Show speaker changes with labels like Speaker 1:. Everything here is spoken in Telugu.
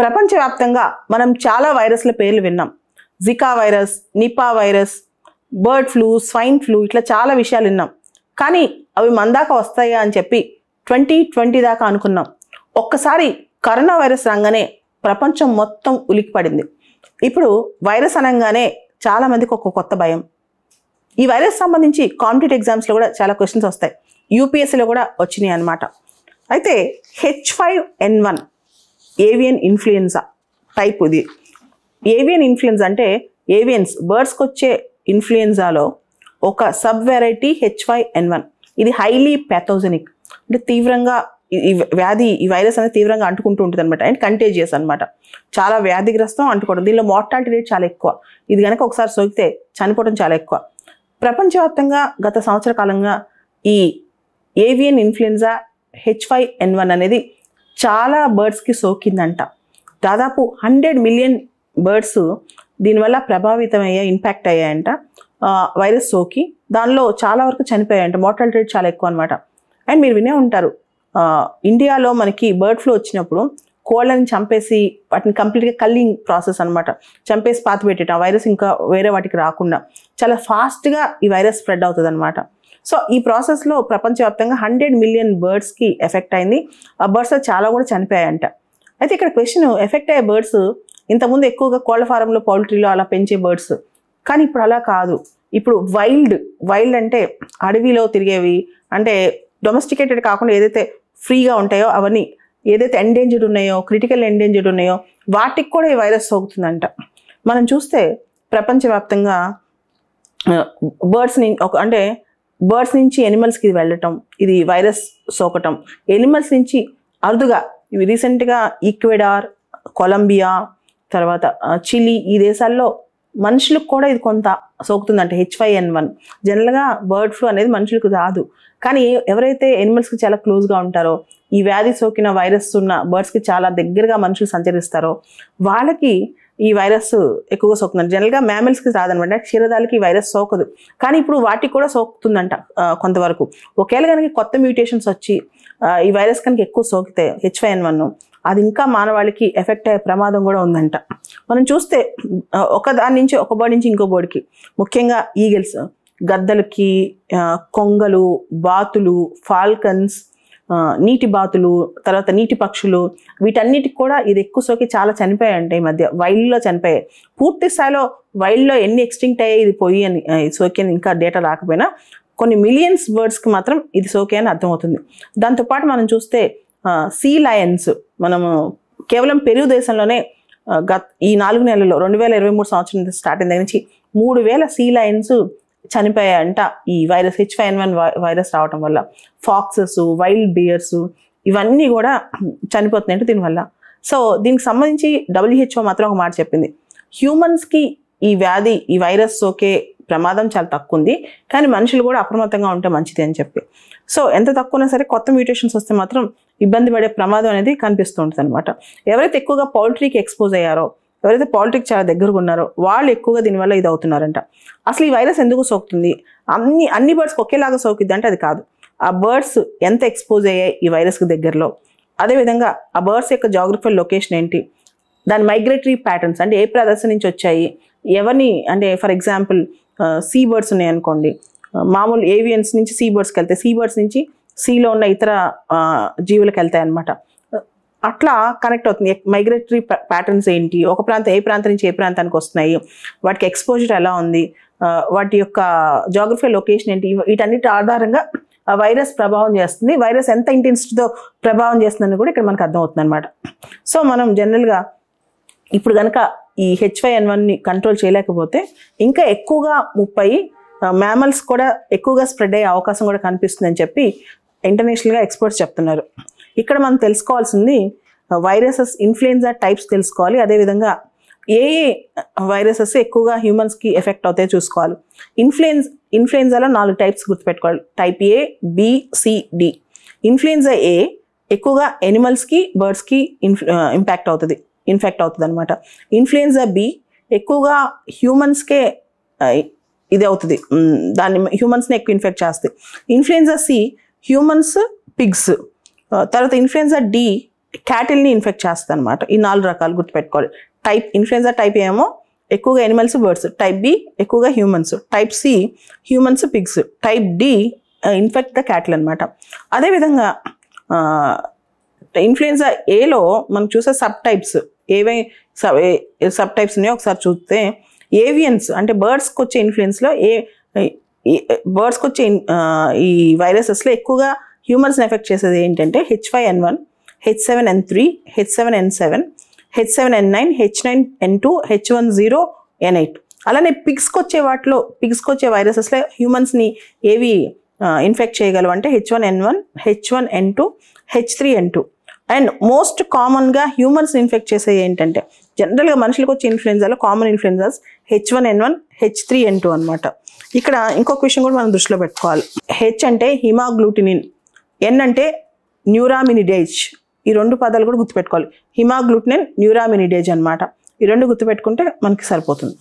Speaker 1: ప్రపంచవ్యాప్తంగా మనం చాలా వైరస్ల పేర్లు విన్నాం. Zika virus, Nipah virus, bird flu, swine flu, ఇట్లా చాలా విషయాలు విన్నాం. కానీ అవి మన దాకా వస్తాయా అని చెప్పి 2020 దాకా అనుకున్నాం. ఒక్కసారి కరోనా వైరస్ రాగానే ప్రపంచం మొత్తం ఉలిక్కిపడింది. ఇప్పుడు వైరస్ అనగానే చాలా మందికి ఒక కొత్త భయం. ఈ వైరస్ సంబంధించి కాంపిటేటివ్ ఎగ్జామ్స్లో కూడా చాలా క్వశ్చన్స్ వస్తాయి. యూపీఎస్సీలో కూడా వచ్చినాయి అన్నమాట. అయితే H5N1 ఏవియన్ ఇన్ఫ్లుయెన్జా టైప్. ఇది ఏవియన్ ఇన్ఫ్లుయెన్జా అంటే ఏవియన్స్ బర్డ్స్కి వచ్చే ఇన్ఫ్లుయెన్జాలో ఒక సబ్ వెరైటీ H5N1. ఇది హైలీ ప్యాథోజెనిక్, అంటే తీవ్రంగా ఈ వైరస్ అనేది తీవ్రంగా అంటుకుంటూ ఉంటుంది అనమాట. అండ్ కంటేజియస్ అనమాట. చాలా వ్యాధిగ్రస్తం, అంటుకోవడం. దీనిలో మార్టాలిటీ రేట్ చాలా ఎక్కువ. ఇది కనుక ఒకసారి సోకితే చనిపోవడం చాలా ఎక్కువ. ప్రపంచవ్యాప్తంగా గత సంవత్సర కాలంగా ఈ ఏవియన్ ఇన్ఫ్లుయెన్జా H5N1 అనేది చాలా బర్డ్స్కి సోకిందంట. దాదాపు 100 మిలియన్ బర్డ్స్ దీనివల్ల ప్రభావితం అయ్యాయి, ఇంపాక్ట్ అయ్యాయంట వైరస్ సోకి. దానిలో చాలా వరకు చనిపోయాయంట. మార్టాలిటీ రేట్ చాలా ఎక్కువ అనమాట. అండ్ మీరు వినే ఉంటారు, ఇండియాలో మనకి బర్డ్ ఫ్లూ వచ్చినప్పుడు కోళ్ళని చంపేసి వాటిని కంప్లీట్గా కల్లింగ్ ప్రాసెస్ అనమాట, చంపేసి పాతి పెట్టేట వైరస్ ఇంకా వేరే వాటికి రాకుండా చాలా ఫాస్ట్గా ఈ వైరస్ స్ప్రెడ్ అవుతుంది అనమాట. సో ఈ ప్రాసెస్లో ప్రపంచవ్యాప్తంగా 100 మిలియన్ బర్డ్స్కి ఎఫెక్ట్ అయింది. ఆ బర్డ్స్ చాలా కూడా చనిపోయాయంట. అయితే ఇక్కడ క్వశ్చన్, ఎఫెక్ట్ అయ్యే బర్డ్స్ ఇంతకుముందు ఎక్కువగా కోళ్ళ ఫారంలో, పౌల్ట్రీలో అలా పెంచే బర్డ్స్. కానీ ఇప్పుడు అలా కాదు. ఇప్పుడు వైల్డ్ అంటే అడవిలో తిరిగేవి, అంటే డొమెస్టికేటెడ్ కాకుండా ఏదైతే ఫ్రీగా ఉంటాయో అవన్నీ, ఏదైతే ఎండేంజర్డ్ ఉన్నాయో, క్రిటికల్ ఎండేంజర్డ్ ఉన్నాయో వాటికి కూడా ఈ వైరస్ సోకుతుందంట. మనం చూస్తే ప్రపంచవ్యాప్తంగా బర్డ్స్ నుంచి ఎనిమల్స్కి ఇది వెళ్ళటం, ఇది వైరస్ సోకటం, ఎనిమల్స్ నుంచి అరుదుగా ఇవి రీసెంట్గా ఈక్వెడార్, కొలంబియా, తర్వాత చిలీ, ఈ దేశాల్లో మనుషులకు కూడా ఇది కొంత సోకుతుందంట H5N1. జనరల్గా బర్డ్ ఫ్లూ అనేది మనుషులకు రాదు, కానీ ఎవరైతే ఎనిమల్స్కి చాలా క్లోజ్గా ఉంటారో, ఈ వ్యాధి సోకిన వైరస్ ఉన్న బర్డ్స్కి చాలా దగ్గరగా మనుషులు సంచరిస్తారో వాళ్ళకి ఈ వైరస్ ఎక్కువగా సోకుతుంది. జనరల్గా మ్యామల్స్కి రాదనమాట, క్షీరదాలకి ఈ వైరస్ సోకదు. కానీ ఇప్పుడు వాటికి కూడా సోకుతుందంట కొంతవరకు. ఒకవేళ కనుక కొత్త మ్యూటేషన్స్ వచ్చి ఈ వైరస్ కనుక ఎక్కువ సోకితే H5N1 అది ఇంకా మానవాళికి ఎఫెక్ట్ అయ్యే ప్రమాదం కూడా ఉందంట. మనం చూస్తే ఒక బర్డ్ నుంచి ఇంకో బర్డ్కి, ముఖ్యంగా ఈగిల్స్, గద్దలకి, కొంగలు, బాతులు, ఫాల్కన్స్, నీటి బాతులు, తర్వాత నీటి పక్షులు, వీటన్నిటికి కూడా ఇది ఎక్కువ సోకి చాలా చనిపోయాయంటే ఈ మధ్య వైల్డ్లో చనిపోయాయి. పూర్తి స్థాయిలో వైల్డ్లో ఎన్ని ఎక్స్టింక్ట్ అయ్యాయి ఇది పోయి అని సోకి అని ఇంకా డేటా రాకపోయినా కొన్ని మిలియన్స్ బర్డ్స్కి మాత్రం ఇది సోకే అని అర్థమవుతుంది. దాంతోపాటు మనం చూస్తే సీ లయన్స్, మనము కేవలం పెరు దేశంలోనే ఈ 4 నెలల్లో 2023 సంవత్సరం స్టార్ట్ అయిన దగ్గర నుంచి 3000 సీ లయన్స్ చనిపోయాయంట ఈ వైరస్ H5N1 వైరస్ రావటం వల్ల. ఫాక్సెస్, వైల్డ్ బియర్స్, ఇవన్నీ కూడా చనిపోతున్నాయంట దీనివల్ల. సో దీనికి సంబంధించి WHO మాత్రం ఒక మాట చెప్పింది, హ్యూమన్స్కి ఈ వైరస్ సోకే ప్రమాదం చాలా తక్కువ ఉంది, కానీ మనుషులు కూడా అప్రమత్తంగా ఉంటే మంచిది అని చెప్పి. సో ఎంత తక్కువైనా సరే కొత్త మ్యూటేషన్స్ వస్తే మాత్రం ఇబ్బంది పడే ప్రమాదం అనేది కనిపిస్తూ ఉంటుంది అనమాట. ఎవరైతే ఎక్కువగా పౌల్ట్రీకి ఎక్స్పోజ్ అయ్యారో, ఎవరైతే పౌల్ట్రీకి చాలా దగ్గరగా ఉన్నారో వాళ్ళు ఎక్కువగా దీనివల్ల ఇది అవుతున్నారంట. అసలు ఈ వైరస్ ఎందుకు సోకుతుంది? అన్ని బర్డ్స్కి ఒకేలాగా సోకిద్ది అంటే అది కాదు. ఆ బర్డ్స్ ఎంత ఎక్స్పోజ్ అయ్యాయి ఈ వైరస్కి దగ్గరలో, అదేవిధంగా ఆ బర్డ్స్ యొక్క జాగ్రఫికల్ లొకేషన్ ఏంటి, దాని మైగ్రేటరీ ప్యాటర్న్స్, అంటే ఏ ప్రదేశం నుంచి వచ్చాయి, ఎవరిని, అంటే ఫర్ ఎగ్జాంపుల్ సీ బర్డ్స్ ఉన్నాయనుకోండి, మామూలు ఏవియన్స్ నుంచి సీ బర్డ్స్కి వెళ్తాయి, సీ బర్డ్స్ నుంచి సీలో ఉన్న ఇతర జీవులకు వెళ్తాయి అనమాట. అట్లా కనెక్ట్ అవుతుంది. మైగ్రేటరీ ప్యాటర్న్స్ ఏంటి, ఏ ప్రాంతం నుంచి ఏ ప్రాంతానికి వస్తున్నాయి, వాటికి ఎక్స్పోజర్ ఎలా ఉంది, వాటి యొక్క జాగ్రఫికల్ లొకేషన్ ఏంటి, వీటన్నిటి ఆధారంగా వైరస్ ప్రభావం చేస్తుంది. వైరస్ ఎంత ఇంటెన్సిటీతో ప్రభావం చేస్తుందని కూడా ఇక్కడ మనకు అర్థమవుతుంది అనమాట. సో మనం జనరల్గా ఇప్పుడు కనుక ఈ H5N1ని కంట్రోల్ చేయలేకపోతే ఇంకా ఎక్కువగా 30 మ్యామల్స్ కూడా ఎక్కువగా స్ప్రెడ్ అయ్యే అవకాశం కూడా కనిపిస్తుందని చెప్పి ఇంటర్నేషనల్గా ఎక్స్పర్ట్స్ చెప్తున్నారు. ఇక్కడ మనం తెలుసుకోవాల్సింది వైరసెస్, ఇన్ఫ్లుయెన్జా టైప్స్ తెలుసుకోవాలి. అదేవిధంగా ఏ వైరసెస్ ఎక్కువగా హ్యూమన్స్కి ఎఫెక్ట్ అవుతాయో చూసుకోవాలి. ఇన్ఫ్లుయెన్జాలో 4 టైప్స్ గుర్తుపెట్టుకోవాలి. Type A, B, C, D. Influenza A ఎక్కువగా ఎనిమల్స్కి, బర్డ్స్కి ఇన్ఫెక్ట్ అవుతుంది అనమాట. ఇన్ఫ్లుయెన్జా B ఎక్కువగా హ్యూమన్స్కే ఇది అవుతుంది, దాన్ని హ్యూమన్స్ని ఎక్కువ ఇన్ఫెక్ట్ చేస్తుంది. Influenza C humans, pigs. తర్వాత ఇన్ఫ్లుయెన్జా D క్యాటిల్ని ఇన్ఫెక్ట్ చేస్తుంది అనమాట. ఈ 4 రకాలు గుర్తుపెట్టుకోవాలి. టైప్ ఇన్ఫ్లుయెన్జా టైప్ ఏమో ఎక్కువగా ఎనిమల్స్, బర్డ్స్. టైప్ బి ఎక్కువగా humans. Type C humans, pigs. Type D infect the cattle అనమాట. అదేవిధంగా ఇన్ఫ్లుయెన్జా ఏలో మనం చూసే సబ్ టైప్స్ ఏవై సబ్ టైప్స్ ఉన్నాయో ఒకసారి చూస్తే ఏవియన్స్ అంటే బర్డ్స్కి వచ్చే ఇన్ఫ్లుయెన్స్లో బర్డ్స్కి వచ్చే ఈ వైరసెస్లో ఎక్కువగా హ్యూమన్స్ని ఎఫెక్ట్ చేసేది ఏంటంటే H5N1, H7N3, H7N7, H7N9, H9N2, H10N8. అలానే పిగ్స్కి వచ్చే వైరసెస్లో హ్యూమన్స్ని ఏవి ఇన్ఫెక్ట్ చేయగలవు అంటే H1N1, H1N2, H3N2. And most కామన్గా హ్యూమన్స్ ఇన్ఫెక్ట్ చేసే ఏంటంటే జనరల్గా మనుషులకు వచ్చే ఇన్ఫ్లుయెన్జాలో కామన్ ఇన్ఫ్లుయెన్జాస్ H1N1, H3N2 అనమాట. ఇక్కడ ఇంకొక విషయం కూడా మనం దృష్టిలో పెట్టుకోవాలి. హెచ్ అంటే హిమాగ్లూటినిన్, ఎన్ అంటే న్యూరామినిడేజ్. ఈ 2 పదాలు కూడా గుర్తుపెట్టుకోవాలి. హిమాగ్లూటినిన్, న్యూరామినిడేజ్ అనమాట. ఈ 2 గుర్తుపెట్టుకుంటే మనకి సరిపోతుంది.